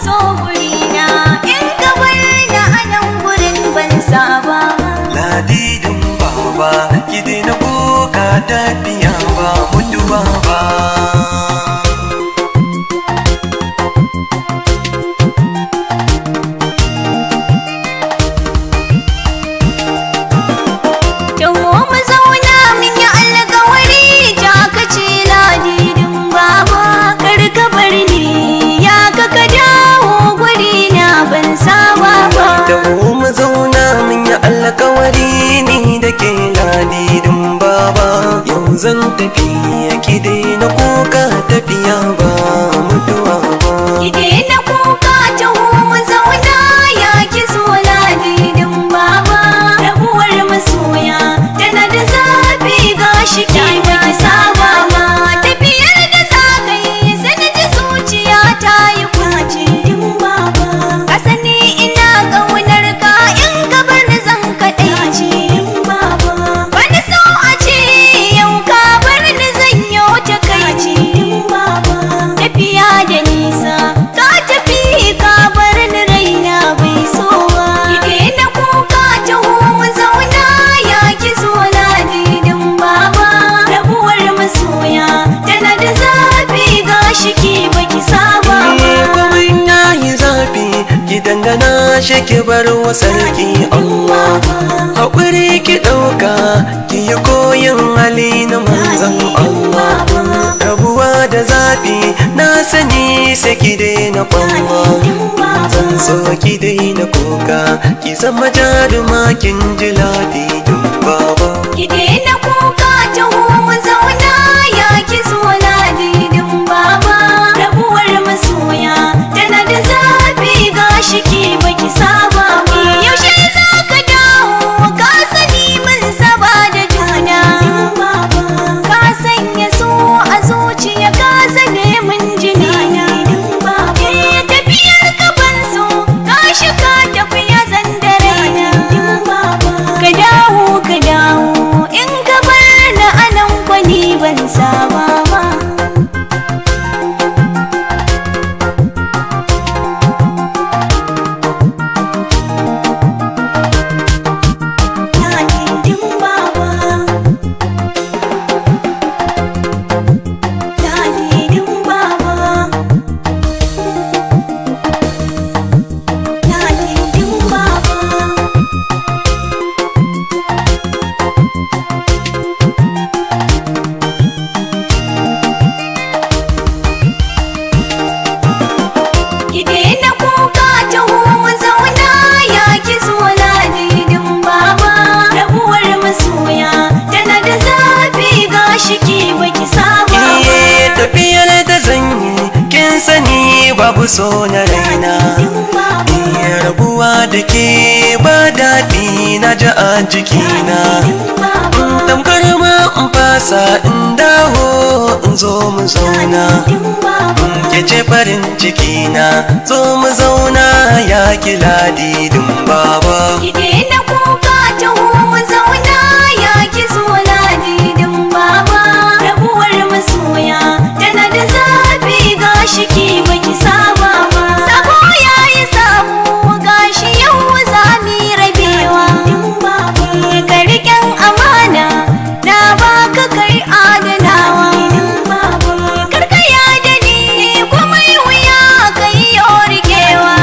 zo gurina in ka bar ni a nan gurin ban saba. Ladidin baba ki daina kuka tafiya ba mutuwa ba. Alkawari ni da ke ladidin baba, yau zan tafi ki daina kuka tafiya ba mutuwa ba. Ki daina kuka taho mu zauna ya ki zo ladidin baba. Rabuwar masoya tana da zafi gashi ki baki saba ma. Tafiyar da za ka yi sai na ji zuciya ta yi kwace din baba. Ka sani ina ƙaunar ka in ka bar ni zan kaɗai ce din baba. Wani so a ce yau ka bar ni zan yi ta kai ce din baba. Tafiya da nisa ka tafi ka bar ni raina bai so ba. Ki daina kuka taho mu zauna ya ki zo ladidin baba. Rabuwar masoya tana da zafi gashi ki baki saba ba. Komai na yi zafi ki dangana shi ki bar wa sarki Allah. Haƙuri ki ɗauka ki yi koyin hali na manzan Allah. Rabuwa da zafi na sani sai ki daina kwalla. Zan so ki daina kuka ki zama jaruma kin ji ladidin baba. Ki daina kuka taho mu zauna ya ki zo ladidin baba. Rabuwar masoya tana da zafi gashi ki baki saba ba. Yaushe za ka dawo ka sani mun saba da juna. Ka sanya so a zuciya ka zane mun jini na. Tafiyar ka ban so gashi ka tafi ya zandare na. Ka dawo in ka bar ni a nan kwani ban saba ba. Ladidin baba, ladidin baba, ladidin baba. Ki daina kuka taho mu zauna ya ki zo ladidin baba. Rabuwar masoya tana da zafi gashi ki baki saba ba. Tafiyar da zanyi kin sani babu so na raina. Rabuwa da ke ba daɗi na ji a jikina. Tamkar ma in fasa in dawo in zo mu zauna. Ke ce farin cikina zo mu zauna ya ki ladidin baba. Ki daina kuka taho mu zauna ya ki zo ladidin baba. Rabuwar masoya tana da zafi gashi ki baki saba ba. Sabo yayi sabo gashi yau za mu rabewa. Ka riƙen amana na baka kai adanawa. Karkaya da ni komai wuya kai yo rikewa.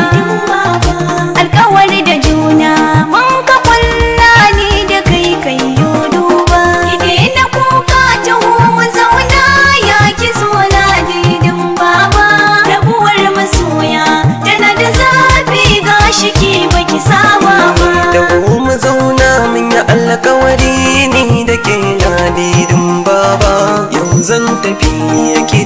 Alƙawari da juna mun ka kulla ni da kai kai yo duba. Ki daina kuka taho mu zauna ya ki zo ladidin baba. Rabuwar masoya tana da zafi gashi ki baki saba ba. Da mu zauna mun yi alkawari ni da ke ladidin baba. Yau zan tafi yake